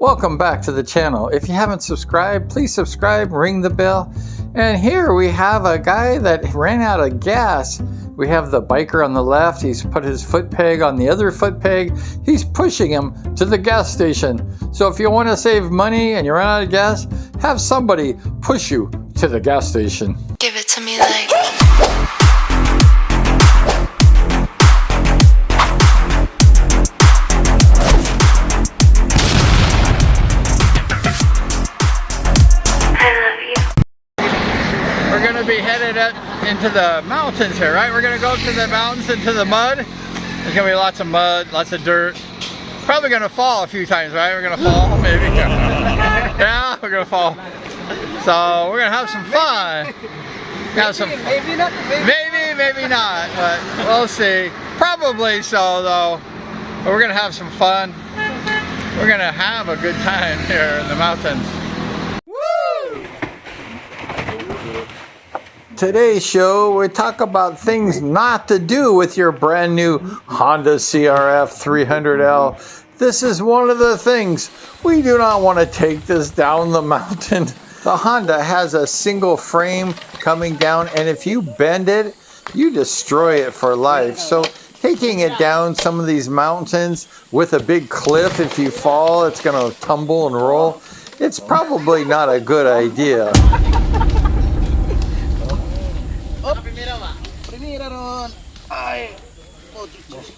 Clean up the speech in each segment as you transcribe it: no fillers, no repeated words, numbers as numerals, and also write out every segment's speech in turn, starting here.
Welcome back to the channel. If you haven't subscribed, please subscribe, ring the bell. And here we have a guy that ran out of gas. We have the biker on the left. He's put his foot peg on the other foot peg. He's pushing him to the gas station. So if you want to save money and you run out of gas, have somebody push you to the gas station. Give it to me like... We're going to be headed up into the mountains here, right? We're going to go to the mountains, into the mud. There's going to be lots of mud, lots of dirt. Probably going to fall a few times, right? We're going to fall, maybe. Yeah, we're going to fall. So we're going to have some fun. Maybe not. Maybe not, but we'll see. Probably so, though. But we're going to have some fun. We're going to have a good time here in the mountains. Today's show, we talk about things not to do with your brand new Honda CRF 300L. This is one of the things. We do not want to take this down the mountain. The Honda has a single frame coming down, and if you bend it, you destroy it for life. So taking it down some of these mountains with a big cliff, if you fall, it's going to tumble and roll. It's probably not a good idea.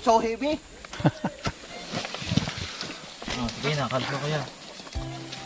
So heavy.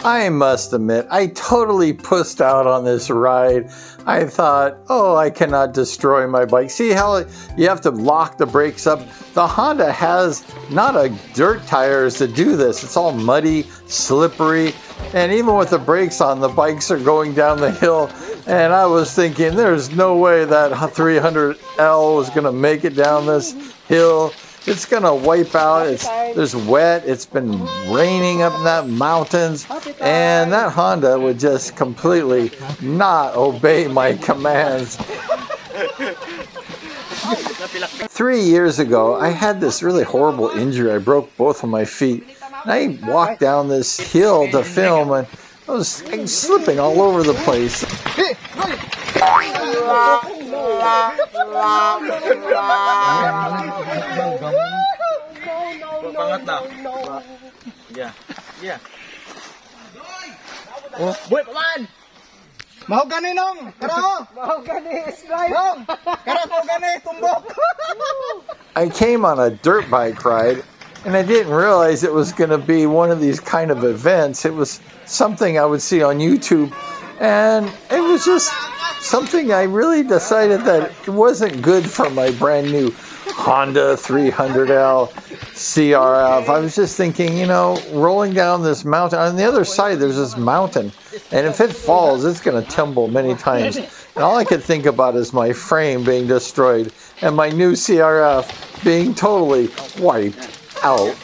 I must admit, I totally pussed out on this ride. I thought, oh, I cannot destroy my bike. See how you have to lock the brakes up? The Honda has not a dirt tires to do this. It's all muddy, slippery, and even with the brakes on, the bikes are going down the hill. And I was thinking, there's no way that 300L was gonna make it down this hill. It's gonna wipe out. There's wet. It's been raining up in that mountains, and that Honda would just completely not obey my commands. 3 years ago, I had this really horrible injury. I broke both of my feet. And I walked down this hill to film, and I was slipping all over the place. Yeah. Oh, boy, paman. Mahogany nong. Karo. Mahogany slide. Karo mahogany tumbok. I came on a dirt bike ride, and I didn't realize it was going to be one of these kind of events. It was something I would see on YouTube, and it was just something I really decided that it wasn't good for my brand new Honda 300L CRF. I was just thinking, you know, rolling down this mountain, on the other side there's this mountain, and if it falls, it's going to tumble many times. And all I could think about is my frame being destroyed and my new CRF being totally wiped out.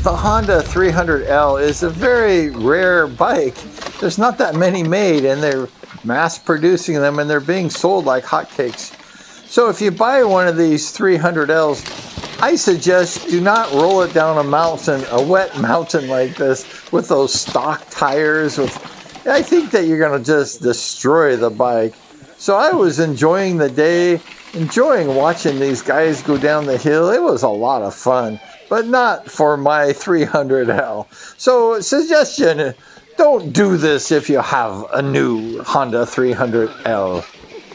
The Honda 300L is a very rare bike. There's not that many made, and they're mass producing them, and they're being sold like hotcakes. So if you buy one of these 300Ls, I suggest do not roll it down a mountain, a wet mountain like this, with those stock tires. I think that you're going to just destroy the bike. So I was enjoying the day, enjoying watching these guys go down the hill. It was a lot of fun, but not for my 300L. So suggestion, don't do this if you have a new Honda 300L.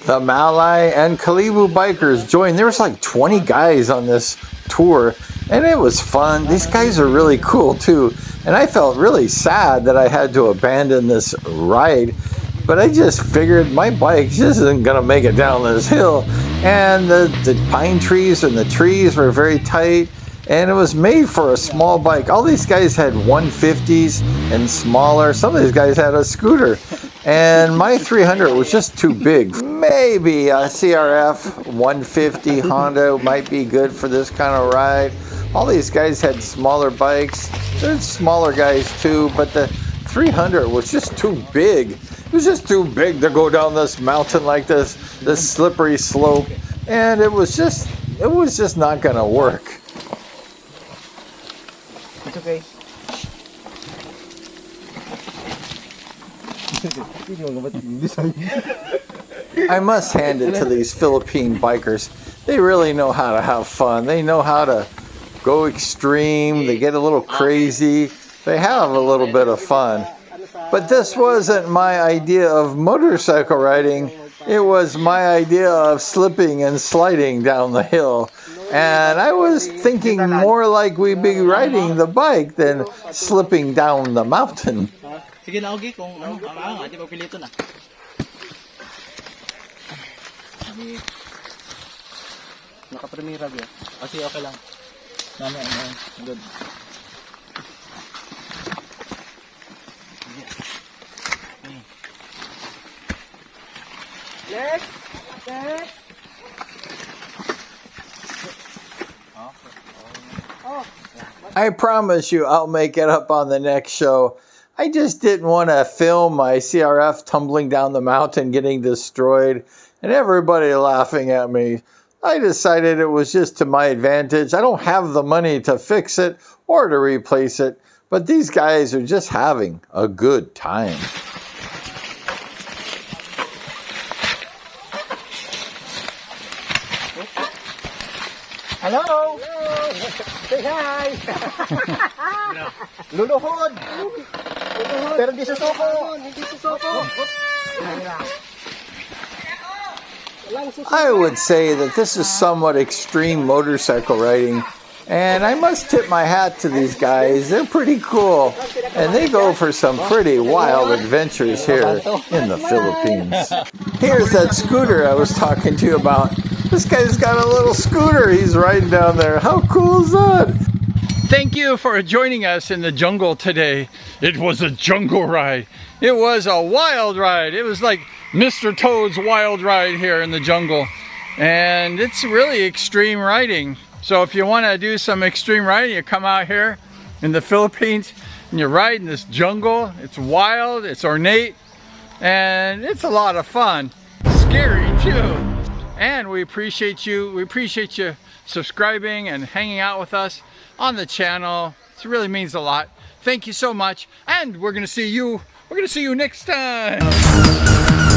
The Malai and Kalibu bikers joined. There was like 20 guys on this tour, and it was fun. These guys are really cool too. And I felt really sad that I had to abandon this ride, but I just figured my bike just isn't gonna make it down this hill. And the pine trees and the trees were very tight, and it was made for a small bike. All these guys had 150s and smaller. Some of these guys had a scooter, and my 300 was just too big. Maybe a CRF 150 Honda might be good for this kind of ride. All these guys had smaller bikes. There's smaller guys too, but the 300 was just too big. It was just too big to go down this mountain like this slippery slope, and it was just not gonna work. It's okay. I must hand it to these Philippine bikers. They really know how to have fun. They know how to go extreme. They get a little crazy. They have a little bit of fun. But this wasn't my idea of motorcycle riding. It was my idea of slipping and sliding down the hill. And I was thinking more like we'd be riding the bike than slipping down the mountain. Sige na, okay, kung ano, di ba pilito na? Nakapremira ba? Kasi okay lang. Good. Let's. I promise you I'll make it up on the next show. I just didn't want to film my CRF tumbling down the mountain getting destroyed and everybody laughing at me. I decided it was just to my advantage. I don't have the money to fix it or to replace it, but these guys are just having a good time. Hello! Say hi! Luluhod! Pero di sa soko! Hindi sa soko! I would say that this is somewhat extreme motorcycle riding, and I must tip my hat to these guys. They're pretty cool, and they go for some pretty wild adventures here in the Philippines. Here's that scooter I was talking to you about. This guy's got a little scooter he's riding down there. How cool is that? Thank you for joining us in the jungle today. It was a jungle ride. It was a wild ride. It was like Mr. Toad's wild ride here in the jungle. And it's really extreme riding. So if you want to do some extreme riding, you come out here in the Philippines and you ride in this jungle. It's wild, it's ornate, and it's a lot of fun. Scary too. And we appreciate you subscribing and hanging out with us on the channel. It really means a lot. Thank you so much, and we're gonna see you next time.